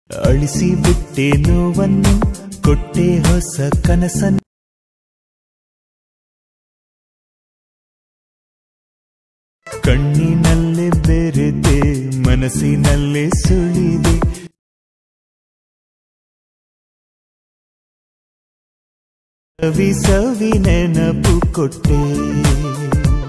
ಅಳಿಸಿ ಬಿಟ್ಟೆ ನೋವನ್ನು ಕೊಟ್ಟೆ ಹೊಸ ಕನಸನ್ನು ಕಣ್ಣಿನಲ್ಲೇ ಬೆರೆತೆ ಮನಸ್ಸಿನಲ್ಲೇ ಸುಳಿದೆ ಸವಿ ನೆನಪು ಕೊಟ್ಟೆ.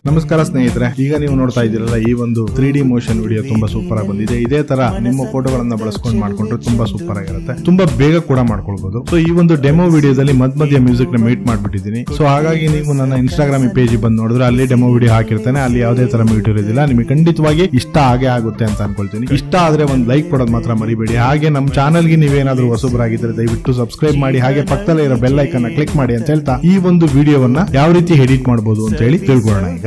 ನಮಸ್ಕಾರ ಸ್ನೇಹಿತರೆ, ಈಗ ನೀವು ನೋಡ್ತಾ ಇದ್ದೀರಲ್ಲ ಈ ಒಂದು 3D ಮೋಷನ್ ವಿಡಿಯೋ ತುಂಬಾ ಸೂಪರ್ ಆಗಿ ಬಂದಿದೆ. ಇದೇ ತರ ನಿಮ್ಮ ಫೋಟೋಗಳನ್ನ ಬಳಸ್ಕೊಂಡು ಮಾಡ್ಕೊಂಡ್ರೆ ತುಂಬಾ ಸೂಪರ್ ಆಗಿರುತ್ತೆ, ತುಂಬಾ ಬೇಗ ಕೂಡ ಮಾಡ್ಕೊಳ್ಬಹುದು. ಸೊ ಈ ಒಂದು ಡೆಮೋ ವಿಡಿಯೋದಲ್ಲಿ ಮಧ್ಯ ಮ್ಯೂಸಿಕ್ ನ ಮೀಟ್ ಮಾಡ್ಬಿಟ್ಟಿದ್ದೀನಿ. ಸೊ ಹಾಗಾಗಿ ನೀವು ನನ್ನ ಇನ್ಸ್ಟಾಗ್ರಾಮ್ ಪೇಜ್ ಬಂದು ನೋಡಿದ್ರೆ ಅಲ್ಲಿ ಡೆಮೋ ವಿಡಿಯೋ ಹಾಕಿರ್ತೇನೆ. ಅಲ್ಲಿ ಯಾವುದೇ ತರ ಮ್ಯೂಟ್ ಇರೋದಿಲ್ಲ. ನಿಮಗೆ ಖಂಡಿತವಾಗಿ ಇಷ್ಟ ಆಗೇ ಆಗುತ್ತೆ ಅಂತ ಅನ್ಕೊಳ್ತೀನಿ. ಇಷ್ಟ ಆದ್ರೆ ಒಂದು ಲೈಕ್ ಕೊಡೋದು ಮಾತ್ರ ಮರಿಬೇಡಿ. ಹಾಗೆ ನಮ್ಮ ಚಾನಲ್ಗೆ ನೀವೇನಾದ್ರೂ ಹೊಸಬರಾಗಿದ್ರೆ ದಯವಿಟ್ಟು ಸಬ್ಸ್ಕ್ರೈಬ್ ಮಾಡಿ, ಹಾಗೆ ಪಕ್ಕದಲ್ಲೇ ಇರೋ ಬೆಲ್ ಐಕನ್ ಕ್ಲಿಕ್ ಮಾಡಿ ಅಂತ ಹೇಳ್ತಾ ಈ ಒಂದು ವಿಡಿಯೋವನ್ನ ಯಾವ ರೀತಿ ಎಡಿಟ್ ಮಾಡಬಹುದು ಅಂತ ಹೇಳಿ ತಿಳ್ಕೊಳ್ಳೋಣ. ಈಗ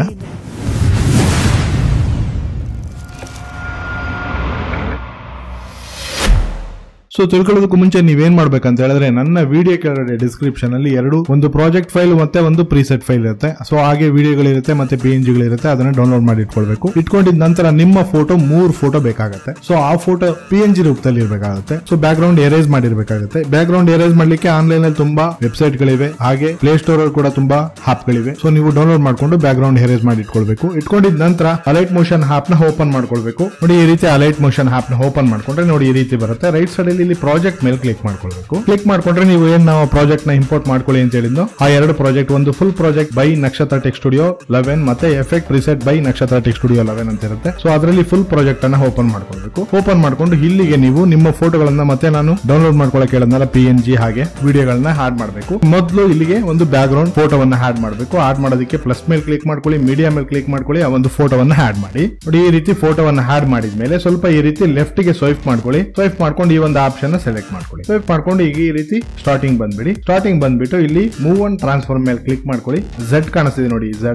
ಸೊ ತಿಳ್ಕೊಳ್ಳೋದಕ್ಕೂ ಮುಂಚೆ ನೀವೇನ್ ಮಾಡ್ಬೇಕಂತ ಹೇಳಿದ್ರೆ ನನ್ನ ವಿಡಿಯೋ ಕೆಳಗಡೆ ಡಿಸ್ಕ್ರಿಪ್ಷನ್ ಅಲ್ಲಿ ಒಂದು ಪ್ರಾಜೆಕ್ಟ್ ಫೈಲ್ ಮತ್ತೆ ಒಂದು ಪ್ರೀಸೆಟ್ ಫೈಲ್ ಇರುತ್ತೆ. ಸೊ ಹಾಗೆ ವಿಡಿಯೋಗಳಿರುತ್ತೆ ಮತ್ತೆ PNG ಅದನ್ನ ಡೌನ್ಲೋಡ್ ಮಾಡಿ ಇಟ್ಕೊಳ್ಬೇಕು. ಇಟ್ಕೊಂಡಿದ ನಂತರ ನಿಮ್ಮ ಫೋಟೋ 3 ಫೋಟೋ ಬೇಕಾಗುತ್ತೆ. ಸೊ ಆ ಫೋಟೋ PNG ರೂಪದಲ್ಲಿ ಇರಬೇಕಾಗುತ್ತೆ. ಸೊ ಬ್ಯಾಕ್ ಗ್ರೌಂಡ್ ಎರೇಸ್ ಮಾಡಿರ್ಬೇಕಾಗುತ್ತೆ. ಬ್ಯಾಕ್ ಗ್ರೌಂಡ್ ಎರೇಸ್ ಮಾಡ್ಲಿಕ್ಕೆ ಆನ್ಲೈನ್ ಅಲ್ಲಿ ತುಂಬಾ ವೆಬ್ಸೈಟ್ ಗಳಿವೆ, ಹಾಗೆ ಪ್ಲೇ ಸ್ಟೋರ್ ಅಲ್ಲಿ ಕೂಡ ತುಂಬಾ ಆಪ್ ಗಳಿವೆ. ಸೊ ನೀವು ಡೌನ್ಲೋಡ್ ಮಾಡ್ಕೊಂಡು ಬ್ಯಾಕ್ ಗ್ರೌಂಡ್ ಎರೇಸ್ ಮಾಡಿ ಇಟ್ಕೊಳ್ಬೇಕು. ಇಟ್ಕೊಂಡಿದ ನಂತರ ಅಲೈಟ್ ಮೋಷನ್ ಆಪ್ ನ ಓಪನ್ ಮಾಡ್ಕೊಳ್ಬೇಕು. ನೋಡಿ ಈ ರೀತಿ ಅಲೈಟ್ ಮೋಷನ್ ಆಪ್ ನ ಓಪನ್ ಮಾಡ್ಕೊಂಡ್ರೆ ನೋಡಿ ಈ ರೀತಿ ಬರುತ್ತೆ. ರೈಟ್ ಸೈಡ್ ಇಲ್ಲಿ ಪ್ರಾಜೆಕ್ಟ್ ಮೇಲೆ ಕ್ಲಿಕ್ ಮಾಡ್ಕೊಳ್ಬೇಕು. ಕ್ಲಿಕ್ ಮಾಡ್ಕೊಂಡ್ರೆ ನೀವು ಏನ್ ನಾವು ಪ್ರಾಜೆಕ್ಟ್ ನ ಇಂಪೋರ್ಟ್ ಮಾಡ್ಕೊಳ್ಳಿ ಅಂತ ಹೇಳಿದ್ನೋ ಆ 2 ಪ್ರಾಜೆಕ್ಟ್, ಒಂದು ಫುಲ್ ಪ್ರಾಜೆಕ್ಟ್ ಬೈ ನಕ್ಷತ್ರ ಟೆಕ್ ಸ್ಟುಡಿಯೋ 11 ಮತ್ತೆ ಎಫೆಕ್ಟ್ ಪ್ರಿಸೆಟ್ ಬೈ ನಕ್ಷತ್ರ ಟೆಕ್ ಸ್ಟುಡಿಯೋ 11 ಅಂತ ಇರುತ್ತೆ. ಸೊ ಅದರಲ್ಲಿ ಫುಲ್ ಪ್ರಾಜೆಕ್ಟ್ ಅನ್ನ ಓಪನ್ ಮಾಡ್ಕೊಳ್ಬೇಕು. ಓಪನ್ ಮಾಡ್ಕೊಂಡು ಇಲ್ಲಿಗೆ ನೀವು ನಿಮ್ಮ ಫೋಟೋಗಳನ್ನ ಮತ್ತೆ ನಾನು ಡೌನ್ಲೋಡ್ ಮಾಡ್ಕೊಳ್ಳಕ್ಕೆ ಹೇಳಿದ್ನಲ್ಲ PNG ಹಾಗೆ ವಿಡಿಯೋಗಳನ್ನ ಆಡ್ ಮಾಡಬೇಕು. ಮೊದಲು ಇಲ್ಲಿಗೆ ಒಂದು ಬ್ಯಾಕ್ ಗ್ರೌಂಡ್ ಫೋಟೋವನ್ನ ಆಡ್ ಮಾಡಬೇಕು. ಆಡ್ ಮಾಡೋದಕ್ಕೆ ಪ್ಲಸ್ ಮೇಲೆ ಕ್ಲಿಕ್ ಮಾಡ್ಕೊಳ್ಳಿ, ಮೀಡಿಯಾ ಮೇಲೆ ಕ್ಲಿಕ್ ಮಾಡ್ಕೊಳ್ಳಿ, ಆ ಒಂದು ಫೋಟೋವನ್ನ ಆಡ್ ಮಾಡಿ. ನೋಡಿ ಈ ರೀತಿ ಫೋಟೋವನ್ನ ಆಡ್ ಮಾಡಿದ್ಮೇಲೆ ಸ್ವಲ್ಪ ಈ ರೀತಿ ಲೆಫ್ಟ್ ಗೆ ಸ್ವೈಪ್ ಮಾಡ್ಕೊಳ್ಳಿ. ಸ್ವೈಪ್ ಮಾಡ್ಕೊಂಡು ಈ ಒಂದು ಆಪ್ಷನ್ ಸೆಲೆಕ್ಟ್ ಮಾಡ್ಕೊಳ್ಳಿ. ಸ್ವೈಪ್ ಮಾಡ್ಕೊಂಡು ಈಗ ಈ ರೀತಿ ಸ್ಟಾರ್ಟಿಂಗ್ ಬಂದ್ಬಿಡಿ. ಸ್ಟಾರ್ಟಿಂಗ್ ಬಂದ್ಬಿಟ್ಟು ಇಲ್ಲಿ ಮೂವ್ ಅಂಡ್ ಟ್ರಾನ್ಸ್ಫಾರ್ಮ್ ಮೇಲೆ ಕ್ಲಿಕ್ ಮಾಡ್ಕೊಳ್ಳಿ. Z ಕಾಣಿಸ್ತಿದೆ ನೋಡಿ, Z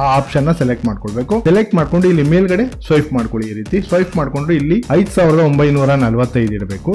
ಆ ಆಪ್ಷನ್ ನ ಸೆಲೆಕ್ಟ್ ಮಾಡ್ಕೊಳ್ಬೇಕು. ಸೆಲೆಕ್ಟ್ ಮಾಡ್ಕೊಂಡು ಇಲ್ಲಿ ಮೇಲ್ಗಡೆ ಸ್ವೈಪ್ ಮಾಡ್ಕೊಳ್ಳಿ. ಈ ರೀತಿ ಸ್ವೈಪ್ ಮಾಡ್ಕೊಂಡು ಇಲ್ಲಿ 5945 ಇಡಬೇಕು.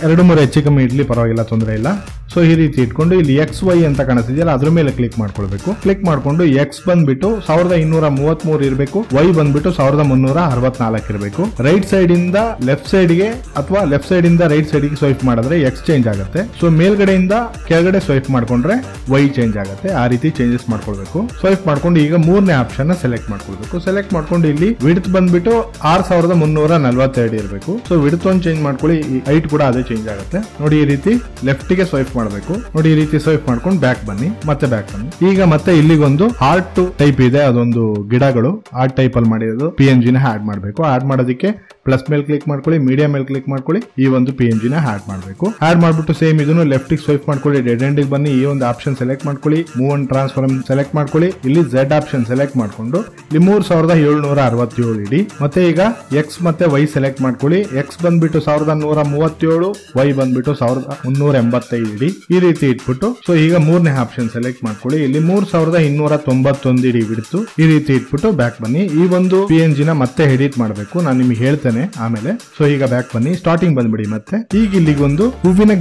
ಎರಡು ಮೂರು ಹೆಚ್ಚು ಕಮ್ಮಿ ಇಡ್ಲಿ ಪರವಾಗಿಲ್ಲ, ತೊಂದರೆ ಇಲ್ಲ. ಸೊ ಈ ರೀತಿ ಇಟ್ಕೊಂಡು ಇಲ್ಲಿ XY ಅಂತ ಕಾಣಿಸ್ತಿದೆಯಲ್ಲ ಅದ್ರ ಮೇಲೆ ಕ್ಲಿಕ್ ಮಾಡ್ಕೊಳ್ಬೇಕು. ಕ್ಲಿಕ್ ಮಾಡ್ಕೊಂಡು X ಬಂದ್ಬಿಟ್ಟು 1233 ಇರಬೇಕು, Y ಬಂದ್ಬಿಟ್ಟು 1364 ಇರಬೇಕು. ರೈಟ್ ಸೈಡ್ ಇಂದ ಲೆಫ್ಟ್ ಸೈಡ್ ಗೆ ಅಥವಾ ಲೆಫ್ಟ್ ಸೈಡ್ ಇಂದ ರೈಟ್ ಸೈಡ್ ಗೆ ಸ್ವೈಪ್ ಮಾಡಿದ್ರೆ X ಚೇಂಜ್ ಆಗುತ್ತೆ. ಸೊ ಮೇಲ್ಗಡೆಯಿಂದ ಕೆಳಗಡೆ ಸ್ವೈಪ್ ಮಾಡ್ಕೊಂಡ್ರೆ Y ಚೇಂಜ್ ಆಗುತ್ತೆ. ಆ ರೀತಿ ಚೇಂಜಸ್ ಮಾಡ್ಕೊಳ್ಬೇಕು. ಸ್ವೈಪ್ ಮಾಡ್ಕೊಂಡು ಈಗ 3ನೇ ಆಪ್ಷನ್ ನ ಸೆಲೆಕ್ಟ್ ಮಾಡ್ಕೊಳ್ಬೇಕು. ಸೆಲೆಕ್ಟ್ ಮಾಡ್ಕೊಂಡು ಇಲ್ಲಿ ವಿಡ್ತ್ ಬಂದ್ಬಿಟ್ಟು 6342 ಇರಬೇಕು. ಸೊ ವಿಡ್ತ್ ಒಂದು ಚೇಂಜ್ ಮಾಡ್ಕೊಳ್ಳಿ, ಹೈಟ್ ಕೂಡ ಅದೇ ಚೇಂಜ್ ಆಗುತ್ತೆ. ನೋಡಿ ಈ ರೀತಿ ಲೆಫ್ಟ್ ಗೆ ಸ್ವೈಪ್ ಮಾಡಬೇಕು. ನೋಡಿ ಈ ರೀತಿ ಸ್ವೈಪ್ ಮಾಡ್ಕೊಂಡು ಬ್ಯಾಕ್ ಬನ್ನಿ, ಮತ್ತೆ ಬ್ಯಾಕ್ ಬನ್ನಿ. ಈಗ ಮತ್ತೆ ಇಲ್ಲಿಗೊಂದು ಹಾರ್ಟ್ ಟೈಪ್ ಇದೆ, ಅದೊಂದು ಗಿಡಗಳು ಹಾರ್ಟ್ ಟೈಪ್ ಅಲ್ಲಿ ಮಾಡಿರೋದು PNG ನ ಆಡ್ ಮಾಡಬೇಕು. ಆಡ್ ಮಾಡೋದಕ್ಕೆ ಪ್ಲಸ್ ಮೇಲೆ ಕ್ಲಿಕ್ ಮಾಡ್ಕೊಳ್ಳಿ, ಮೀಡಿಯಾ ಮೇಲೆ ಕ್ಲಿಕ್ ಮಾಡ್ಕೊಳ್ಳಿ, ಈ ಒಂದು PNG ನ ಆಡ್ ಮಾಡಬೇಕು. ಆಡ್ ಮಾಡ್ಬಿಟ್ಟು ಸೇಮ್ ಇದನ್ನು ಲೆಫ್ಟ್ ಗೆ ಸ್ವೈಪ್ ಮಾಡ್ಕೊಳ್ಳಿ, ಡೆಡ್ ಎಂಡ್ ಗೆ ಬನ್ನಿ, ಈ ಒಂದು ಆಪ್ಷನ್ ಸೆಲೆಕ್ಟ್ ಮಾಡ್ಕೊಳ್ಳಿ, ಮೂವ್ ಅಂಡ್ ಟ್ರಾನ್ಸ್ಫಾರ್ಮ್ ಸೆಲೆಕ್ಟ್ ಮಾಡ್ಕೊಳ್ಳಿ. ಇಲ್ಲಿ Z ಆಪ್ಷನ್ ಸೆಲೆಕ್ಟ್ ಮಾಡ್ಕೊಂಡು ಇಲ್ಲಿ 3767 ಇಡಿ. ಮತ್ತೆ ಈಗ X ಮತ್ತೆ Y ಸೆಲೆಕ್ಟ್ ಮಾಡ್ಕೊಳ್ಳಿ. X ಬಂದ್ಬಿಟ್ಟು 1137, Y ಬಂದ್ಬಿಟ್ಟು 1385 ಇಡಿ. ಈ ರೀತಿ ಇಟ್ಬಿಟ್ಟು ಸೊ ಈಗ 3ನೇ ಆಪ್ಷನ್ ಸೆಲೆಕ್ಟ್ ಮಾಡ್ಕೊಳ್ಳಿ. ಇಲ್ಲಿ 3291 ಇಡಿ ಬಿಡ್ತು. ಈ ರೀತಿ ಇಟ್ಬಿಟ್ಟು ಬ್ಯಾಕ್ ಬನ್ನಿ. ಈ ಒಂದು PNG ನ ಮತ್ತೆ ಎಡಿಟ್ ಮಾಡಬೇಕು, ನಾನು ನಿಮ್ಗೆ ಹೇಳ್ತೇನೆ ಆಮೇಲೆ. ಸೊ ಈಗ ಬ್ಯಾಕ್ ಬನ್ನಿ, ಸ್ಟಾರ್ಟಿಂಗ್ ಬಂದ್ಬಿಡಿ. ಮತ್ತೆ ಈಗ ಇಲ್ಲಿಗೆ ಒಂದು ಹೂವಿನ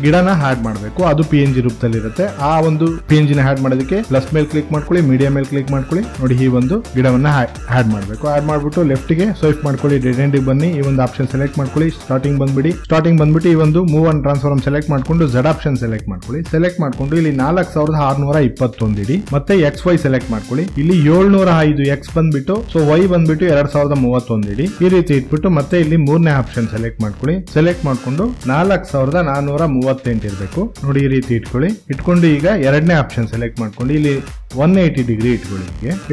ಗಿಡನ ಆಡ್ ಮಾಡಬೇಕು. ಅದು PNG ರೂಪದಲ್ಲಿ ಇರುತ್ತೆ. ಆ ಒಂದು PNG ನ ಆಡ್ ಮಾಡೋದಕ್ಕೆ ಪ್ಲಸ್ ಮೇಲೆ ಕ್ಲಿಕ್ ಮಾಡ್ಕೊಳ್ಳಿ, ಮೀಡಿಯಾ ಮೇಲೆ ಕ್ಲಿಕ್ ಮಾಡ್ಕೊಳ್ಳಿ. ನೋಡಿ ಈ ಒಂದು ಗಿಡವನ್ನ ಆಡ್ ಮಾಡಬೇಕು. ಆಡ್ ಮಾಡ್ಬಿಟ್ಟು ಲೆಫ್ಟ್ ಗೆ ಸ್ವೈಪ್ ಮಾಡ್ಕೊಳ್ಳಿ, ಡೆಡ್ ಎಂಡ್ ಗೆ ಬನ್ನಿ, ಈ ಒಂದು ಆಪ್ಷನ್ ಸೆಲೆಕ್ಟ್ ಮಾಡ್ಕೊಳ್ಳಿ. ಸ್ಟಾರ್ಟಿಂಗ್ ಬಂದ್ಬಿಡಿ. ಸ್ಟಾರ್ಟಿಂಗ್ ಬಂದ್ಬಿಟ್ಟು ಈ ಒಂದು ಮೂವ್ ಅಂಡ್ ಟ್ರಾನ್ಸ್ಫಾರ್ಮ್ ಸೆಲೆಕ್ಟ್ ಮಾಡ್ಕೊಂಡು Z ಆಪ್ಷನ್ ಸೆಲೆಕ್ಟ್ ಮಾಡ್ಕೊಳ್ಳಿ. ಸೆಲೆಕ್ಟ್ ಮಾಡ್ಕೊಂಡು ಇಲ್ಲಿ 4621 ಇಡಿ. ಮತ್ತೆ XY ಸೆಲೆಕ್ಟ್ ಮಾಡ್ಕೊಳ್ಳಿ. ಇಲ್ಲಿ 705 X ಬಂದ್ಬಿಟ್ಟು ಸೊ Y ಬಂದ್ಬಿಟ್ಟು 2031 ಇಡಿ. ಈ ರೀತಿ ಇಟ್ಬಿಟ್ಟು ಮತ್ತೆ ಇಲ್ಲಿ 3ನೇ ಆಪ್ಷನ್ ಸೆಲೆಕ್ಟ್ ಮಾಡ್ಕೊಳ್ಳಿ. ಸೆಲೆಕ್ಟ್ ಮಾಡ್ಕೊಂಡು 4438 ಇರಬೇಕು. ನೋಡಿ ಈ ರೀತಿ ಇಟ್ಕೊಳ್ಳಿ. ಇಟ್ಕೊಂಡು ಈಗ 2ನೇ ಆಪ್ಷನ್ ಸೆಲೆಕ್ಟ್ ಮಾಡ್ಕೊಂಡು ಇಲ್ಲಿ 180 ಡಿಗ್ರಿ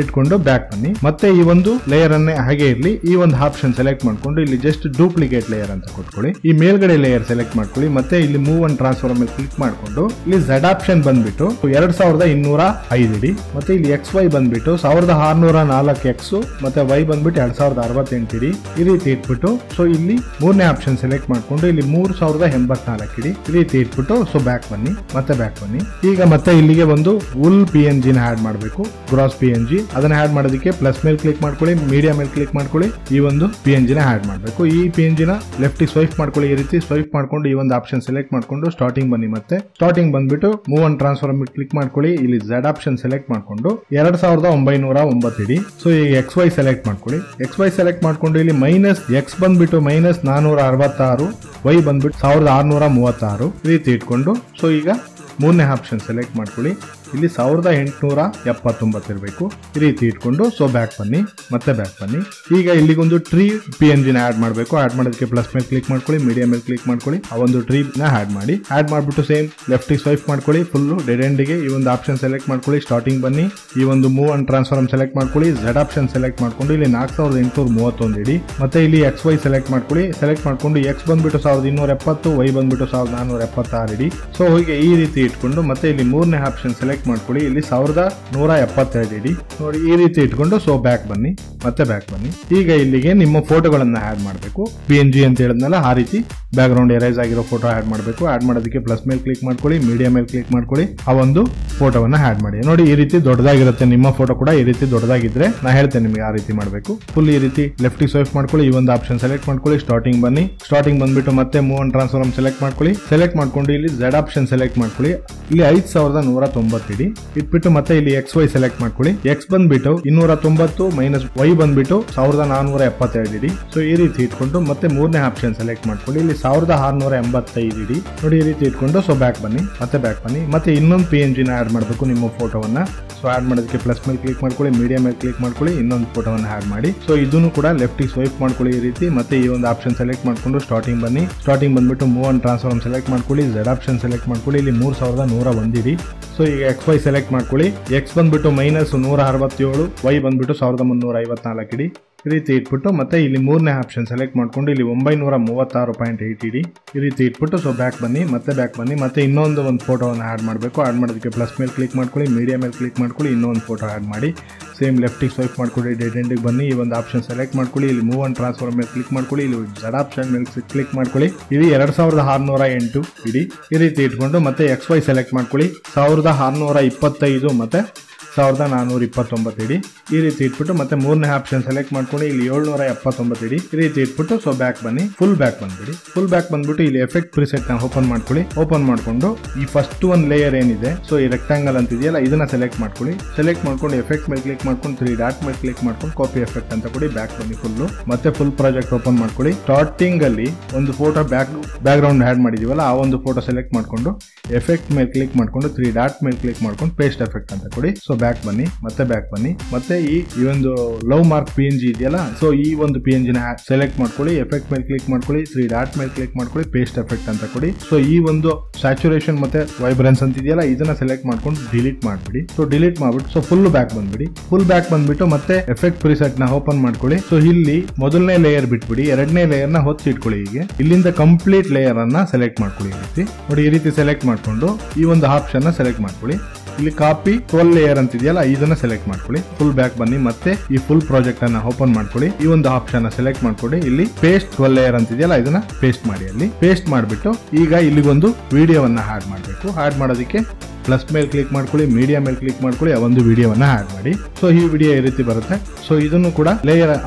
ಇಟ್ಕೊಂಡು ಬ್ಯಾಕ್ ಬನ್ನಿ. ಮತ್ತೆ ಈ ಒಂದು ಲೇಯರ್ ಅನ್ನೇ ಹಾಗೆ ಇರಲಿ. ಈ ಒಂದು ಆಪ್ಷನ್ ಸೆಲೆಕ್ಟ್ ಮಾಡ್ಕೊಂಡು ಇಲ್ಲಿ ಜಸ್ಟ್ ಡೂಪ್ಲಿಕೇಟ್ ಲೇಯರ್ ಅಂತ ಕೊಟ್ಕೊಳ್ಳಿ. ಈ ಮೇಲ್ಗಡೆ ಲೇಯರ್ ಸೆಲೆಕ್ಟ್ ಮಾಡ್ಕೊಳ್ಳಿ. ಮತ್ತೆ ಇಲ್ಲಿ ಮೂವ್ ಅಂಡ್ ಟ್ರಾನ್ಸ್ಫಾರ್ಮ್ ಮೇಲೆ ಕ್ಲಿಕ್ ಮಾಡ್ಕೊಂಡು ಇಲ್ಲಿ Z ಆಪ್ಷನ್ ಬಂದ್ಬಿಟ್ಟು 2205 ಇಡಿ. ಮತ್ತೆ ಇಲ್ಲಿ XY ಬಂದ್ಬಿಟ್ಟು 1604X ಮತ್ತೆ Y ಬಂದ್ಬಿಟ್ಟು 2068 ಇಡಿ. ಈ ರೀತಿ ಇಟ್ಬಿಟ್ಟು ಸೊ ಇಲ್ಲಿ 3ನೇ ಆಪ್ಷನ್ ಸೆಲೆಕ್ಟ್ ಮಾಡ್ಕೊಂಡು ಇಲ್ಲಿ 3084 ಇಡಿ. ಈ ರೀತಿ ಇಟ್ಬಿಟ್ಟು ಸೊ ಬ್ಯಾಕ್ ಬನ್ನಿ, ಮತ್ತೆ ಬ್ಯಾಕ್ ಬನ್ನಿ. ಈಗ ಮತ್ತೆ ಇಲ್ಲಿಗೆ ಒಂದು ಫುಲ್ PNG ನ ಆಡ್ ಮಾಡಬೇಕು, ಗ್ರಾಸ್ PNG. ಅದನ್ನ ಆಡ್ ಮಾಡೋದಕ್ಕೆ ಪ್ಲಸ್ ಮೇಲೆ ಕ್ಲಿಕ್ ಮಾಡ್ಕೊಳ್ಳಿ, ಮೀಡಿಯಾ ಮೇಲೆ ಕ್ಲಿಕ್ ಮಾಡ್ಕೊಳ್ಳಿ, ಈ ಒಂದು PNG ನ ಆಡ್ ಮಾಡಬೇಕು. ಈ PNG ನ ಲೆಫ್ಟ್ ಗೆ ಸ್ವೈಪ್ ಮಾಡ್ಕೊಳ್ಳಿ. ಈ ರೀತಿ ಸ್ವೈಪ್ ಮಾಡ್ಕೊಂಡು ಈ ಒಂದು ಆಪ್ಷನ್ ಸೆಲೆಕ್ಟ್ ಮಾಡ್ಕೊಂಡು ಸ್ಟಾರ್ಟಿಂಗ್ ಬನ್ನಿ. ಮತ್ತೆ ಸ್ಟಾರ್ಟಿಂಗ್ ಬಂದ್ಬಿಟ್ಟು ಮೂವ್ ಅಂಡ್ ಟ್ರಾನ್ಸ್ಫಾರ್ಮ್ ಕ್ಲಿಕ್ ಮಾಡ್ಕೊಳ್ಳಿ. ಇಲ್ಲಿ Z ಆಪ್ಷನ್ ಸೆಲೆಕ್ಟ್ ಮಾಡ್ಕೊಂಡು 2909 ಇಡಿ. ಸೊ ಈಗ XY ಸೆಲೆಕ್ಟ್ ಮಾಡ್ಕೊಳ್ಳಿ. XY ಸೆಲೆಕ್ಟ್ ಮಾಡ್ಕೊಂಡು ಇಲ್ಲಿ X ಬಂದ್ಬಿಟ್ಟು -466, y ಬಂದ್ಬಿಟ್ಟು 1636 ಈ ರೀತಿ ಇಟ್ಕೊಂಡು ಸೊ ಈಗ ಮೂರನೇ ಆಪ್ಷನ್ ಸೆಲೆಕ್ಟ್ ಮಾಡ್ಕೊಳ್ಳಿ. ಇಲ್ಲಿ 1879 ಇರಬೇಕು. ಈ ರೀತಿ ಇಟ್ಕೊಂಡು ಸೊ ಬ್ಯಾಕ್ ಬನ್ನಿ, ಮತ್ತೆ ಬ್ಯಾಕ್ ಬನ್ನಿ. ಈಗ ಇಲ್ಲಿಗೊಂದು ಟ್ರೀ PNG ನ ಆಡ್ ಮಾಡಬೇಕು. ಆಡ್ ಮಾಡೋದಕ್ಕೆ ಪ್ಲಸ್ ಮೇಲೆ ಕ್ಲಿಕ್ ಮಾಡ್ಕೊಳ್ಳಿ, ಮೀಡಿಯಾ ಮೇಲೆ ಕ್ಲಿಕ್ ಮಾಡ್ಕೊಳ್ಳಿ, ಆ ಒಂದು ಟ್ರೀ ನ ಆಡ್ ಮಾಡಿ. ಆಡ್ ಮಾಡ್ಬಿಟ್ಟು ಸೇಮ್ ಲೆಫ್ಟ್ ಸ್ವೈಪ್ ಮಾಡ್ಕೊಳ್ಳಿ, ಫುಲ್ ಡೆಡ್ ಎಂಡ್ ಗೆ ಈ ಒಂದು ಆಪ್ಷನ್ ಸೆಲೆಕ್ಟ್ ಮಾಡ್ಕೊಳ್ಳಿ. ಸ್ಟಾರ್ಟಿಂಗ್ ಬನ್ನಿ, ಈ ಒಂದು ಮೂವ್ ಅಂಡ್ ಟ್ರಾನ್ಸ್ಫಾರ್ಮ್ ಸೆಲೆಕ್ಟ್ ಮಾಡ್ಕೊಳ್ಳಿ. Z ಆಪ್ಷನ್ ಸೆಲೆಕ್ಟ್ ಮಾಡ್ಕೊಂಡು ಇಲ್ಲಿ 4831 ಇಡಿ. ಮತ್ತೆ ಇಲ್ಲಿ XY ಸೆಲೆಕ್ಟ್ ಮಾಡ್ಕೊಳ್ಳಿ. ಸೆಲೆಕ್ಟ್ ಮಾಡ್ಕೊಂಡು X ಬಂದ್ಬಿಟ್ಟು 1270, Y ಬಂದ್ಬಿಟ್ಟು 1476 ಇಡಿ. ಸೊ ಹೀಗೆ ಈ ರೀತಿ ಇಟ್ಕೊಂಡು ಮತ್ತೆ ಇಲ್ಲಿ ಮೂರನೇ ಆಪ್ಷನ್ ಸೆಲೆಕ್ಟ್ ಮಾಡ್ಕೊಳ್ಳಿ. ಇಲ್ಲಿ 1172 ಇಡಿ. ನೋಡಿ ಈ ರೀತಿ ಇಟ್ಕೊಂಡು ಸೊ ಬ್ಯಾಕ್ ಬನ್ನಿ, ಮತ್ತೆ ಬ್ಯಾಕ್ ಬನ್ನಿ. ಈಗ ಇಲ್ಲಿಗೆ ನಿಮ್ಮ ಫೋಟೋಗಳನ್ನ ಆಡ್ ಮಾಡಬೇಕು. PNG ಅಂತ ಹೇಳಿದ್ನಲ್ಲ ಆ ರೀತಿ ಬ್ಯಾಕ್ ಗ್ರೌಂಡ್ ಎರೇಸ್ ಆಗಿರೋ ಫೋಟೋ ಆಡ್ ಮಾಡಬೇಕು. ಆಡ್ ಮಾಡೋದಕ್ಕೆ ಪ್ಲಸ್ ಮೇಲೆ ಕ್ಲಿಕ್ ಮಾಡ್ಕೊಳ್ಳಿ, ಮೀಡಿಯಾ ಮೇಲೆ ಕ್ಲಿಕ್ ಮಾಡ್ಕೊಳ್ಳಿ, ಆ ಒಂದು ಫೋಟೋವನ್ನ ಆಡ್ ಮಾಡಿ. ನೋಡಿ ಈ ರೀತಿ ದೊಡ್ಡದಾಗಿರುತ್ತೆ. ನಿಮ್ಮ ಫೋಟೋ ಕೂಡ ಈ ರೀತಿ ದೊಡ್ಡದಾಗಿದ್ರೆ ನಾ ಹೇಳ್ತೇನೆ ನಿಮಗೆ ಆ ರೀತಿ ಮಾಡಬೇಕು. ಫುಲ್ ಈ ರೀತಿ ಲೆಫ್ಟ್ ಸ್ವೈಪ್ ಮಾಡ್ಕೊಳ್ಳಿ, ಈ ಒಂದು ಆಪ್ಷನ್ ಸೆಲೆಕ್ಟ್ ಮಾಡ್ಕೊಳ್ಳಿ. ಸ್ಟಾರ್ಟಿಂಗ್ ಬನ್ನಿ, ಸ್ಟಾರ್ಟಿಂಗ್ ಬಂದ್ಬಿಟ್ಟು ಮತ್ತೆ ಮೂವ್ ಅಂಡ್ ಟ್ರಾನ್ಸ್ಫಾರ್ಮ್ ಸೆಲೆಕ್ಟ್ ಮಾಡ್ಕೊಳ್ಳಿ. ಸೆಲೆಕ್ಟ್ ಮಾಡ್ಕೊಂಡು ಇಲ್ಲಿ Z ಆಪ್ಷನ್ ಸೆಲೆಕ್ಟ್ ಮಾಡ್ಕೊಳ್ಳಿ. ಇಲ್ಲಿ 5190 ಇಡಿ. ಇಟ್ಬಿಟ್ಟು ಮತ್ತೆ ಇಲ್ಲಿ XY ಸೆಲೆಕ್ಟ್ ಮಾಡ್ಕೊಳ್ಳಿ. X ಬಂದ್ಬಿಟ್ಟು 290 ಮೈನಸ್ Y ಬಂದ್ಬಿಟ್ಟು 1472 ಇಡಿ. ಸೊ ಈ ರೀತಿ ಇಟ್ಕೊಂಡು ಮತ್ತೆ ಮೂರನೇ ಆಪ್ಷನ್ ಸೆಲೆಕ್ಟ್ ಮಾಡ್ಕೊಳ್ಳಿ. ಇಲ್ಲಿ 1685 ಇಡಿ. ನೋಡಿ ಈ ರೀತಿ ಇಟ್ಕೊಂಡು ಸೊ ಬ್ಯಾಕ್ ಬನ್ನಿ, ಮತ್ತೆ ಬ್ಯಾಕ್ ಬನ್ನಿ. ಮತ್ತೆ ಇನ್ನೊಂದು PNG ನ ಆಡ್ ಮಾಡಬೇಕು ನಿಮ್ಮ ಫೋಟೋವನ್ನ. ಸೊ ಆಡ್ ಮಾಡೋದಕ್ಕೆ ಪ್ಲಸ್ ಮೇಲೆ ಕ್ಲಿಕ್ ಮಾಡ್ಕೊಳ್ಳಿ, ಮೀಡಿಯಾ ಮೇಲೆ ಕ್ಲಿಕ್ ಮಾಡ್ಕೊಳ್ಳಿ, ಇನ್ನೊಂದು ಫೋಟೋವನ್ನ ಆಡ್ ಮಾಡಿ. ಸೊ ಇದನ್ನು ಕೂಡ ಲೆಫ್ಟ್ ಸ್ವೈಪ್ ಮಾಡ್ಕೊಳ್ಳಿ ಈ ರೀತಿ. ಮತ್ತೆ ಈ ಒಂದು ಆಪ್ಷನ್ ಸೆಲೆಕ್ಟ್ ಮಾಡ್ಕೊಂಡು ಸ್ಟಾರ್ಟಿಂಗ್ ಬನ್ನಿ, ಸ್ಟಾರ್ಟಿಂಗ್ ಬಂದ್ಬಿಟ್ಟು ಮೂವ್ ಅಂಡ್ ಟ್ರಾನ್ಸ್ಫಾರ್ಮ್ ಸೆಲೆಕ್ಟ್ ಮಾಡ್ಕೊಳ್ಳಿ. Z ಆಪ್ಷನ್ ಸೆಲೆಕ್ಟ್ ಮಾಡ್ಕೊಳ್ಳಿ. ಇಲ್ಲಿ 3101 ಇಡಿ. ಸೊ ಈಗ XY ಸೆಲೆಕ್ಟ್ ಮಾಡ್ಕೊಳ್ಳಿ. X ಬಂದ್ಬಿಟ್ಟು -167, Y ಬಂದ್ಬಿಟ್ಟು 1354 ಇಡಿ. ಈ ರೀತಿ ಇಟ್ಬಿಟ್ಟು ಮತ್ತೆ ಇಲ್ಲಿ ಮೂರನೇ ಆಪ್ಷನ್ ಸೆಲೆಕ್ಟ್ ಮಾಡ್ಕೊಂಡು ಇಲ್ಲಿ 936.8 ಇಡಿ. ಈ ರೀತಿ ಇಟ್ಬಿಟ್ಟು ಸೊ ಬ್ಯಾಕ್ ಬನ್ನಿ, ಮತ್ತೆ ಬ್ಯಾಕ್ ಬನ್ನಿ. ಮತ್ತೆ ಇನ್ನೊಂದು ಫೋಟೋವನ್ನು ಆಡ್ ಮಾಡಬೇಕು. ಆಡ್ ಮಾಡೋದಕ್ಕೆ ಪ್ಲಸ್ ಮೇಲೆ ಕ್ಲಿಕ್ ಮಾಡ್ಕೊಳ್ಳಿ, ಮೀಡಿಯಾ ಮೇಲೆ ಕ್ಲಿಕ್ ಮಾಡ್ಕೊಳ್ಳಿ, ಇನ್ನೊಂದು ಫೋಟೋ ಆಡ್ ಮಾಡಿ. ಸೇಮ್ ಲೆಫ್ಟಿಗೆ ಸ್ವೈಪ್ ಮಾಡ್ಕೊಳ್ಳಿ, ಡೆಡ್ ಎಂಡಿಗೆ ಬನ್ನಿ, ಈ ಒಂದು ಆಪ್ಷನ್ ಸೆಲೆಕ್ಟ್ ಮಾಡ್ಕೊಳ್ಳಿ. ಇಲ್ಲಿ ಮೂವ್ ಅಂಡ್ ಟ್ರಾನ್ಸ್ಫರ್ ಮೇಲೆ ಕ್ಲಿಕ್ ಮಾಡ್ಕೊಳ್ಳಿ. ಇಲ್ಲಿ Z ಆಪ್ಷನ್ ಮೇಲೆ ಕ್ಲಿಕ್ ಮಾಡ್ಕೊಳ್ಳಿ. ಇಲ್ಲಿ 2608 ಇಡಿ. ಈ ರೀತಿ ಇಟ್ಕೊಂಡು ಮತ್ತೆ XY ಸೆಲೆಕ್ಟ್ ಮಾಡ್ಕೊಳ್ಳಿ. 1625 ಮತ್ತೆ 1429 ಇಡಿ. ಈ ರೀತಿ ಇಟ್ಬಿಟ್ಟು ಮತ್ತೆ ಮೂರನೇ ಆಪ್ಷನ್ ಸೆಲೆಕ್ಟ್ ಮಾಡ್ಕೊಳ್ಳಿ. ಇಲ್ಲಿ 779 ಇಡಿ. ಈ ರೀತಿ ಇಟ್ಬಿಟ್ಟು ಸೊ ಬ್ಯಾಕ್ ಬನ್ನಿ, ಫುಲ್ ಬ್ಯಾಕ್ ಬಂದ್ಬಿಡಿ. ಫುಲ್ ಬ್ಯಾಕ್ ಬಂದ್ಬಿಟ್ಟು ಇಲ್ಲಿ ಎಫೆಕ್ಟ್ ಪ್ರಿಸೆಟ್ ನ ಓಪನ್ ಮಾಡ್ಕೊಳ್ಳಿ. ಓಪನ್ ಮಾಡ್ಕೊಂಡು ಈ ಫಸ್ಟ್ ಒಂದು ಲೇಯರ್ ಏನಿದೆ ಸೊ ಈ ರೆಕ್ಟಾಂಗಲ್ ಅಂತ ಇದೆಯಲ್ಲ ಇದನ್ನ ಸೆಲೆಕ್ಟ್ ಮಾಡ್ಕೊಳ್ಳಿ. ಸೆಲೆಕ್ಟ್ ಮಾಡ್ಕೊಂಡು ಎಫೆಕ್ಟ್ ಮೇಲೆ ಕ್ಲಿಕ್ ಮಾಡ್ಕೊಂಡು 3 ಡಾಟ್ ಮೇಲೆ ಕ್ಲಿಕ್ ಮಾಡ್ಕೊಂಡು ಕಾಪಿ ಎಫೆಕ್ಟ್ ಅಂತ ಕೊಡಿ. ಬ್ಯಾಕ್ ಬನ್ನಿ ಫುಲ್. ಮತ್ತೆ ಫುಲ್ ಪ್ರಾಜೆಕ್ಟ್ ಓಪನ್ ಮಾಡ್ಕೊಳ್ಳಿ. ಸ್ಟಾರ್ಟಿಂಗ್ ಅಲ್ಲಿ ಒಂದು ಫೋಟೋ ಬ್ಯಾಕ್ ಗ್ರೌಂಡ್ ಆಡ್ ಮಾಡಿದೀವಲ್ಲ ಆ ಒಂದು ಫೋಟೋ ಸೆಲೆಕ್ಟ್ ಮಾಡ್ಕೊಂಡು ಎಫೆಕ್ಟ್ ಮೇಲೆ ಕ್ಲಿಕ್ ಮಾಡ್ಕೊಂಡು 3 ಡಾಟ್ ಮೇಲೆ ಕ್ಲಿಕ್ ಮಾಡ್ಕೊಂಡು ಪೇಸ್ಟ್ ಎಫೆಕ್ಟ್ ಅಂತ ಕೊಡಿ. ಸೊ ಬ್ಯಾಕ್ ಬನ್ನಿ, ಮತ್ತೆ ಬ್ಯಾಕ್ ಬನ್ನಿ. ಮತ್ತೆ ಈ ಒಂದು ಲವ್ ಮಾರ್ಕ್ PNG ಇದೆಯಲ್ಲ ಸೊ ಈ ಒಂದು PNG ನ ಸೆಲೆಕ್ಟ್ ಮಾಡ್ಕೊಳ್ಳಿ. ಎಫೆಕ್ಟ್ ಮೇಲೆ ಕ್ಲಿಕ್ ಮಾಡ್ಕೊಳ್ಳಿ, 3 ಡಾಟ್ ಮೇಲೆ ಕ್ಲಿಕ್ ಮಾಡ್ಕೊಳ್ಳಿ, ಪೇಸ್ಟ್ ಎಫೆಕ್ಟ್ ಅಂತ ಕೊಡಿ. ಸೊ ಈ ಒಂದು ಸ್ಯಾಚುರೇಷನ್ ಮತ್ತೆ ವೈಬ್ರೆನ್ಸ್ ಅಂತ ಇದೆಯಲ್ಲ ಇದನ್ನ ಸೆಲೆಕ್ಟ್ ಮಾಡ್ಕೊಂಡು ಡಿಲೀಟ್ ಮಾಡ್ಬಿಡಿ. ಸೊ ಡಿಲೀಟ್ ಮಾಡ್ಬಿಟ್ಟು ಸೊ ಫುಲ್ ಬ್ಯಾಕ್ ಬಂದ್ಬಿಡಿ. ಫುಲ್ ಬ್ಯಾಕ್ ಬಂದ್ಬಿಟ್ಟು ಮತ್ತೆ ಎಫೆಕ್ಟ್ ಪ್ರಿಸೆಟ್ ನ ಓಪನ್ ಮಾಡ್ಕೊಳ್ಳಿ. ಸೊ ಇಲ್ಲಿ ಮೊದಲನೇ ಲೇಯರ್ ಬಿಟ್ಬಿಡಿ, ಎರಡನೇ ಲೇಯರ್ ನ ಹೊತ್ತಿ ಇಟ್ಕೊಳ್ಳಿ. ಹೀಗೆ ಇಲ್ಲಿಂದ ಕಂಪ್ಲೀಟ್ ಲೇಯರ್ ಅನ್ನ ಸೆಲೆಕ್ಟ್ ಮಾಡ್ಕೊಳ್ಳಿ. ಈ ರೀತಿ ನೋಡಿ, ಈ ರೀತಿ ಸೆಲೆಕ್ಟ್ ಮಾಡ್ಕೊಂಡು ಈ ಒಂದು ಆಪ್ಷನ್ ನ ಸೆಲೆಕ್ಟ್ ಮಾಡ್ಕೊಳ್ಳಿ. ಇಲ್ಲಿ ಕಾಪಿ 12 ಲೇಯರ್ ಅಂತ ಇದೆಯಲ್ಲ ಇದನ್ನ ಸೆಲೆಕ್ಟ್ ಮಾಡ್ಕೊಳ್ಳಿ. ಫುಲ್ ಬ್ಯಾಕ್ ಬನ್ನಿ, ಮತ್ತೆ ಈ ಫುಲ್ ಪ್ರಾಜೆಕ್ಟ್ ಅನ್ನ ಓಪನ್ ಮಾಡ್ಕೊಳ್ಳಿ. ಈ ಒಂದು ಆಪ್ಷನ್ ಸೆಲೆಕ್ಟ್ ಮಾಡ್ಕೊಳ್ಳಿ. ಇಲ್ಲಿ ಪೇಸ್ಟ್ 12 ಲೇಯರ್ ಅಂತ ಇದೆಯಲ್ಲ ಇದನ್ನ ಪೇಸ್ಟ್ ಮಾಡಿ. ಅಲ್ಲಿ ಪೇಸ್ಟ್ ಮಾಡಿಬಿಟ್ಟು ಈಗ ಇಲ್ಲಿಗೊಂದು ವಿಡಿಯೋವನ್ನ ಆಡ್ ಮಾಡಬೇಕು. ಆಡ್ ಮಾಡೋದಕ್ಕೆ ಪ್ಲಸ್ ಮೇಲೆ ಕ್ಲಿಕ್ ಮಾಡ್ಕೊಳ್ಳಿ, ಮೀಡಿಯಾ ಮೇಲೆ ಕ್ಲಿಕ್ ಮಾಡ್ಕೊಳ್ಳಿ, ಆ ಒಂದು ವಿಡಿಯೋವನ್ನ ಆಡ್ ಮಾಡಿ. ಸೊ ಈ ವಿಡಿಯೋ ಈ ರೀತಿ ಬರುತ್ತೆ. ಸೊ ಇದನ್ನು ಕೂಡ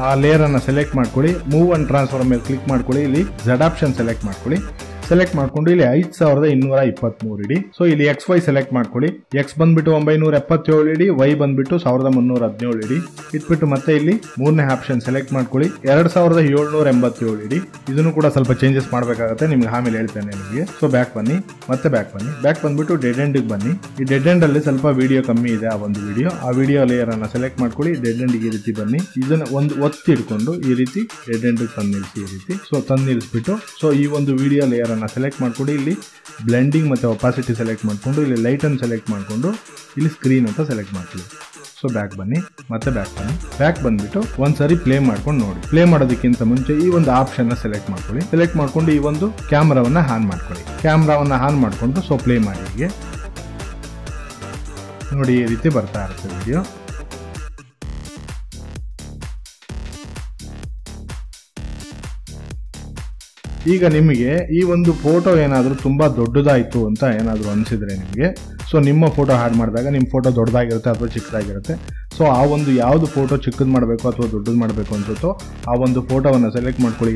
ಆ ಲೇಯರ್ ಅನ್ನ ಸೆಲೆಕ್ಟ್ ಮಾಡ್ಕೊಳ್ಳಿ. ಮೂವ್ ಅಂಡ್ ಟ್ರಾನ್ಸ್ಫರ್ ಮೇಲೆ ಕ್ಲಿಕ್ ಮಾಡ್ಕೊಳ್ಳಿ. ಇಲ್ಲಿ Z ಆಪ್ಷನ್ ಸೆಲೆಕ್ಟ್ ಮಾಡ್ಕೊಳ್ಳಿ. ಸೆಲೆಕ್ಟ್ ಮಾಡ್ಕೊಂಡು ಇಲ್ಲಿ 5223 ಇಡಿ. ಸೊ ಇಲ್ಲಿ XY ಸೆಲೆಕ್ಟ್ ಮಾಡ್ಕೊಳ್ಳಿ. X ಬಂದ್ಬಿಟ್ಟು 977 ಇಡಿ, Y ಬಂದ್ಬಿಟ್ಟು 1317 ಇಡಿ. ಇಟ್ಬಿಟ್ಟು ಮತ್ತೆ ಇಲ್ಲಿ ಮೂರನೇ ಆಪ್ಷನ್ ಸೆಲೆಕ್ಟ್ ಮಾಡ್ಕೊಳ್ಳಿ. 2787 ಇಡಿ. ಇದನ್ನು ಕೂಡ ಸ್ವಲ್ಪ ಚೇಂಜಸ್ ಮಾಡಬೇಕಾಗುತ್ತೆ, ನಿಮ್ಗೆ ಆಮೇಲೆ ಹೇಳ್ತೇನೆ ನಿಮಗೆ. ಸೊ ಬ್ಯಾಕ್ ಬನ್ನಿ, ಮತ್ತೆ ಬ್ಯಾಕ್ ಬನ್ನಿ. ಬ್ಯಾಕ್ ಬಂದ್ಬಿಟ್ಟು ಡೆಡ್ ಎಂಡ್ ಬನ್ನಿ. ಈ ಡೆಡ್ ಎಂಡ್ ಅಲ್ಲಿ ಸ್ವಲ್ಪ ವಿಡಿಯೋ ಕಮ್ಮಿ ಇದೆ, ಆ ಒಂದು ವಿಡಿಯೋ. ಆ ವಿಡಿಯೋ ಲೇಯರ್ ಅನ್ನ ಸೆಲೆಕ್ಟ್ ಮಾಡ್ಕೊಳ್ಳಿ. ಡೆಡ್ ಎಂಡ್ ಈ ರೀತಿ ಬನ್ನಿ. ಇದನ್ನ ಒಂದು ಒತ್ತಿ ಇಟ್ಕೊಂಡು ಈ ರೀತಿ ಡೆಡ್ ಎಂಡ್ ತಂದು ನಿಲ್ಲಿಸಿ. ಈ ರೀತಿ ಸೊ ತಂದು ನಿಲ್ಲಿಸ್ಬಿಟ್ಟು ಸೊ ಈ ಒಂದು ವಿಡಿಯೋ ಲೇಯರ್ ಸೆಲೆಕ್ಟ್ ಮಾಡ್ಕೊಂಡು ಇಲ್ಲಿ ಬ್ಲೆಂಡಿಂಗ್ ಮತ್ತೆ ಒಪಾಸಿಟಿ ಸೆಲೆಕ್ಟ್ ಮಾಡ್ಕೊಂಡು ಇಲ್ಲಿ ಲೈಟ್ ಅನ್ನು ಸೆಲೆಕ್ಟ್ ಮಾಡ್ಕೊಂಡು ಇಲ್ಲಿ ಸ್ಕ್ರೀನ್ ಅಂತ ಸೆಲೆಕ್ಟ್ ಮಾಡ್ಕೊಳ್ಳಿ. ಸೊ ಬ್ಯಾಕ್ ಬನ್ನಿ, ಮತ್ತೆ ಬ್ಯಾಕ್ ಬನ್ನಿ. ಬ್ಯಾಕ್ ಬಂದ್ಬಿಟ್ಟು ಒಂದ್ಸರಿ ಪ್ಲೇ ಮಾಡ್ಕೊಂಡು ನೋಡಿ. ಪ್ಲೇ ಮಾಡೋದಕ್ಕಿಂತ ಮುಂಚೆ ಈ ಒಂದು ಆಪ್ಷನ್ ಸೆಲೆಕ್ಟ್ ಮಾಡ್ಕೊಳ್ಳಿ. ಸೆಲೆಕ್ಟ್ ಮಾಡ್ಕೊಂಡು ಈ ಒಂದು ಕ್ಯಾಮ್ರಾವನ್ನ ಆನ್ ಮಾಡ್ಕೊಳ್ಳಿ. ಕ್ಯಾಮ್ರಾವನ್ನ ಆನ್ ಮಾಡ್ಕೊಂಡು ಸೊ ಪ್ಲೇ ಮಾಡಿ. ಹೀಗೆ ನೋಡಿ, ಈ ರೀತಿ ಬರ್ತಾ ಇರುತ್ತೆ ವಿಡಿಯೋ. ಈಗ ನಿಮಗೆ ಈ ಒಂದು ಫೋಟೋ ಏನಾದರೂ ತುಂಬಾ ದೊಡ್ಡದಾಯಿತು ಅಂತ ಏನಾದರೂ ಅನಿಸಿದ್ರೆ ನಿಮಗೆ, ಸೊ ನಿಮ್ಮ ಫೋಟೋ ಆಡ್ ಮಾಡಿದಾಗ ನಿಮ್ಮ ಫೋಟೋ ದೊಡ್ಡದಾಗಿರುತ್ತೆ ಅಥವಾ ಚಿಕ್ಕದಾಗಿರುತ್ತೆ. ಸೊ ಆ ಒಂದು ಯಾವ್ದು ಫೋಟೋ ಚಿಕ್ಕದ್ ಮಾಡಬೇಕು ಅಥವಾ ದೊಡ್ಡದು ಮಾಡಬೇಕು ಅನ್ಸುತ್ತೋ ಆ ಒಂದು ಫೋಟೋವನ್ನ ಸೆಲೆಕ್ಟ್ ಮಾಡ್ಕೊಳ್ಳಿ.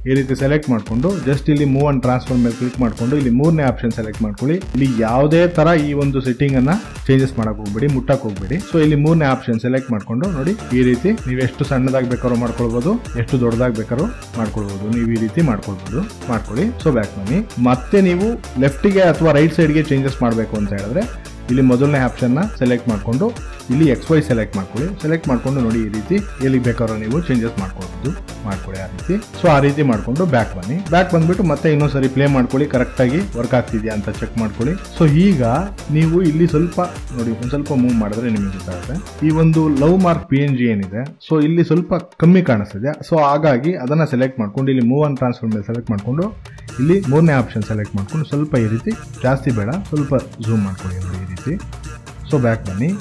ಈ ರೀತಿ ಸೆಲೆಕ್ಟ್ ಮಾಡ್ಕೊಂಡು ಜಸ್ಟ್ ಇಲ್ಲಿ ಮೂವ್ ಅಂಡ್ ಟ್ರಾನ್ಸ್ಫರ್ ಮೇಲೆ ಕ್ಲಿಕ್ ಮಾಡ್ಕೊಂಡು ಇಲ್ಲಿ 3ನೇ ಆಪ್ಷನ್ ಸೆಲೆಕ್ಟ್ ಮಾಡ್ಕೊಳ್ಳಿ. ಇಲ್ಲಿ ಯಾವುದೇ ತರ ಈ ಒಂದು ಸೆಟ್ಟಿಂಗ್ ಅನ್ನ ಚೇಂಜಸ್ ಮಾಡಕ್ ಹೋಗ್ಬೇಡಿ, ಮುಟ್ಟಕ್ ಹೋಗ್ಬೇಡಿ. ಸೊ ಇಲ್ಲಿ 3ನೇ ಆಪ್ಷನ್ ಸೆಲೆಕ್ಟ್ ಮಾಡ್ಕೊಂಡು ನೋಡಿ ಈ ರೀತಿ ನೀವು ಎಷ್ಟು ಸಣ್ಣದಾಗಿ ಬೇಕಾದ್ರೂ ಮಾಡ್ಕೊಳ್ಬಹುದು, ಎಷ್ಟು ದೊಡ್ಡದಾಗಿ ಬೇಕಾದ್ರೂ ಮಾಡ್ಕೊಳ್ಬಹುದು. ನೀವು ಈ ರೀತಿ ಮಾಡ್ಕೊಳ್ಳಿ. ಸೊ ಬ್ಯಾಕ್ ಬನ್ನಿ. ಮತ್ತೆ ನೀವು ಲೆಫ್ಟ್ ಗೆ ಅಥವಾ ರೈಟ್ ಸೈಡ್ ಗೆ ಚೇಂಜಸ್ ಮಾಡಬೇಕು ಅಂತ ಹೇಳಿದ್ರೆ ಇಲ್ಲಿ ಮೊದಲನೇ ಆಪ್ಷನ್ ನ ಸೆಲೆಕ್ಟ್ ಮಾಡ್ಕೊಂಡು ಇಲ್ಲಿ XY ಸೆಲೆಕ್ಟ್ ಮಾಡ್ಕೊಳ್ಳಿ. ಸೆಲೆಕ್ಟ್ ಮಾಡ್ಕೊಂಡು ನೋಡಿ ಈ ರೀತಿ ಎಲ್ಲಿ ಬೇಕಾದ್ರೂ ನೀವು ಚೇಂಜಸ್ ಮಾಡ್ಕೊಳ್ಳಿ ಆ ರೀತಿ. ಸೊ ಆ ರೀತಿ ಮಾಡ್ಕೊಂಡು ಬ್ಯಾಕ್ ಬನ್ನಿ. ಬ್ಯಾಕ್ ಬಂದ್ಬಿಟ್ಟು ಮತ್ತೆ ಇನ್ನೊಂದ್ಸರಿ ಪ್ಲೇ ಮಾಡ್ಕೊಳ್ಳಿ, ಕರೆಕ್ಟ್ ಆಗಿ ವರ್ಕ್ ಆಗ್ತಿದ್ಯಾ ಅಂತ ಚೆಕ್ ಮಾಡ್ಕೊಳ್ಳಿ. ಸೊ ಈಗ ನೀವು ಇಲ್ಲಿ ಸ್ವಲ್ಪ ನೋಡಿ, ಒಂದ್ ಸ್ವಲ್ಪ ಮೂವ್ ಮಾಡಿದ್ರೆ ನಿಮಗೆ ಗೊತ್ತಾಗುತ್ತೆ. ಈ ಒಂದು ಲವ್ ಮಾರ್ಕ್ PNG ಏನಿದೆ, ಸೊ ಇಲ್ಲಿ ಸ್ವಲ್ಪ ಕಮ್ಮಿ ಕಾಣಿಸ್ತಿದೆ. ಸೊ ಹಾಗಾಗಿ ಅದನ್ನ ಸೆಲೆಕ್ಟ್ ಮಾಡ್ಕೊಂಡು ಇಲ್ಲಿ ಮೂವ್ ಅಂಡ್ ಟ್ರಾನ್ಸ್ಫರ್ ಮೇಲೆ ಸೆಲೆಕ್ಟ್ ಮಾಡ್ಕೊಂಡು ಇಲ್ಲಿ 3ನೇ ಆಪ್ಷನ್ ಸೆಲೆಕ್ಟ್ ಮಾಡ್ಕೊಂಡು ಸ್ವಲ್ಪ ಈ ರೀತಿ, ಜಾಸ್ತಿ ಬೇಡ, ಸ್ವಲ್ಪ ಝೂಮ್ ಮಾಡ್ಕೊಳ್ಳಿ ನೋಡಿ ಈ ರೀತಿ. ಸೊ ಬ್ಯಾಕ್ ಬನ್ನಿ.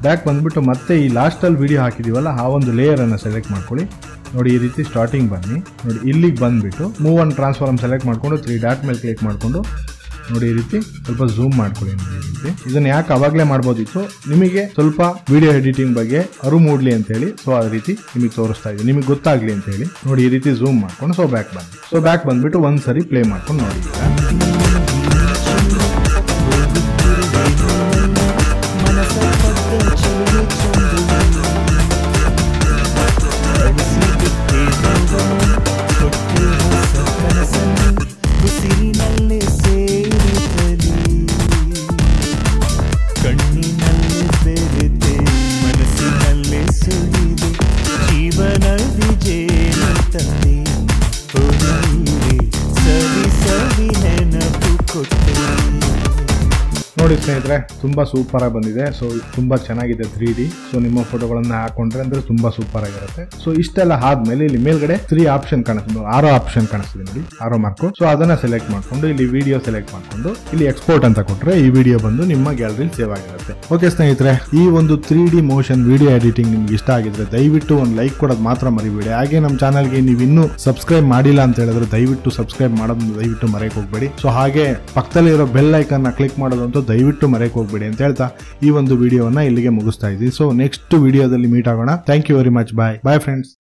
ಬ್ಯಾಕ್ ಬಂದ್ಬಿಟ್ಟು ಮತ್ತೆ ಈ ಲಾಸ್ಟ್ ಅಲ್ಲಿ ವಿಡಿಯೋ ಹಾಕಿದೀವಲ್ಲ ಆ ಒಂದು ಲೇಯರ್ ಅನ್ನ ಸೆಲೆಕ್ಟ್ ಮಾಡ್ಕೊಳ್ಳಿ. ನೋಡಿ ಈ ರೀತಿ ಸ್ಟಾರ್ಟಿಂಗ್ ಬನ್ನಿ. ನೋಡಿ ಇಲ್ಲಿಗೆ ಬಂದ್ಬಿಟ್ಟು ಮೂವ್ ಅಂಡ್ ಟ್ರಾನ್ಸ್ಫಾರ್ಮ್ ಸೆಲೆಕ್ಟ್ ಮಾಡ್ಕೊಂಡು 3 ಡಾಟ್ ಮೇಲೆ ಕ್ಲಿಕ್ ಮಾಡ್ಕೊಂಡು ನೋಡಿ ಈ ರೀತಿ ಸ್ವಲ್ಪ ಝೂಮ್ ಮಾಡ್ಕೊಳ್ಳಿ ನೋಡಿ ಈ ರೀತಿ. ಇದನ್ನ ಯಾಕೆ ಅವಾಗಲೇ ಮಾಡ್ಬೋದಿತ್ತು, ನಿಮಗೆ ಸ್ವಲ್ಪ ವಿಡಿಯೋ ಎಡಿಟಿಂಗ್ ಬಗ್ಗೆ ಅರಿವು ಮೂಡ್ಲಿ ಅಂತ ಹೇಳಿ. ಸೊ ಆ ರೀತಿ ನಿಮಗೆ ತೋರಿಸ್ತಾ ಇದೆ, ನಿಮಗೆ ಗೊತ್ತಾಗ್ಲಿ ಅಂತ ಹೇಳಿ. ನೋಡಿ ಈ ರೀತಿ ಝೂಮ್ ಮಾಡ್ಕೊಂಡು ಸೊ ಬ್ಯಾಕ್ ಬನ್ನಿ. ಸೊ ಬ್ಯಾಕ್ ಬಂದ್ಬಿಟ್ಟು ಒಂದ್ಸರಿ ಪ್ಲೇ ಮಾಡ್ಕೊಂಡು ನೋಡಿ. ನೋಡಿ ಸ್ನೇಹಿತರೆ, ತುಂಬಾ ಸೂಪರ್ ಆಗಿ ಬಂದಿದೆ. ಸೊ ತುಂಬಾ ಚೆನ್ನಾಗಿದೆ 3D. ಸೊ ನಿಮ್ಮ ಫೋಟೋಗಳನ್ನ ಹಾಕೊಂಡ್ರೆ ಅಂದ್ರೆ ತುಂಬಾ ಸೂಪರ್ ಆಗಿರುತ್ತೆ. ಸೊ ಇಷ್ಟೆಲ್ಲ ಆದ್ಮೇಲೆ ಇಲ್ಲಿ ಮೇಲ್ಗಡೆ 3 ಆಪ್ಷನ್ ಕಾಣಿಸ್ತಿದೆ, 6 ಆಪ್ಷನ್ ಕಾಣಿಸ್ತಿದೆ ನೋಡಿ, 6 ಮಾರ್ಕು. ಸೊ ಅದನ್ನ ಸೆಲೆಕ್ಟ್ ಮಾಡ್ಕೊಂಡು ಇಲ್ಲಿ ವಿಡಿಯೋ ಸೆಲೆಕ್ಟ್ ಮಾಡ್ಕೊಂಡು ಇಲ್ಲಿ ಎಕ್ಸ್ಪೋರ್ಟ್ ಅಂತ ಕೊಟ್ರೆ ಈ ವಿಡಿಯೋ ಬಂದು ನಿಮ್ಮ ಗ್ಯಾಲರಿ ಸೇವ್ ಆಗಿರುತ್ತೆ. ಓಕೆ ಸ್ನೇಹಿತರೆ, ಈ ಒಂದು 3D ಮೋಷನ್ ವಿಡಿಯೋ ಎಡಿಟಿಂಗ್ ನಿಮ್ಗೆ ಇಷ್ಟ ಆಗಿದ್ರೆ ದಯವಿಟ್ಟು ಒಂದು ಲೈಕ್ ಕೊಡೋದು ಮಾತ್ರ ಮರಿಬೇಡಿ. ಹಾಗೆ ನಮ್ಮ ಚಾನಲ್ಗೆ ನೀವು ಇನ್ನೂ ಸಬ್ಸ್ಕ್ರೈಬ್ ಮಾಡಿಲ್ಲ ಅಂತ ಹೇಳಿದ್ರೆ ದಯವಿಟ್ಟು ಸಬ್ಸ್ಕ್ರೈಬ್ ಮಾಡೋದನ್ನ ದಯವಿಟ್ಟು ಮರೆಯಕ್ಕೆ ಹೋಗ್ಬೇಡಿ. ಸೊ ಹಾಗೆ ಪಕ್ಕದಲ್ಲಿ ಇರೋ ಬೆಲ್ ಐಕನ್ ಕ್ಲಿಕ್ ಮಾಡೋದಂತೂ ದಯವಿಟ್ಟು ಮರೆಯಕ್ಕೆ ಹೋಗ್ಬೇಡಿ ಅಂತ ಹೇಳ್ತಾ ಈ ಒಂದು ವಿಡಿಯೋವನ್ನ ಇಲ್ಲಿಗೆ ಮುಗಿಸ್ತಾ ಇದ್ದೀವಿ. ಸೊ ನೆಕ್ಸ್ಟ್ ವಿಡಿಯೋದಲ್ಲಿ ಮೀಟ್ ಆಗೋಣ. Thank you very much. Bye friends.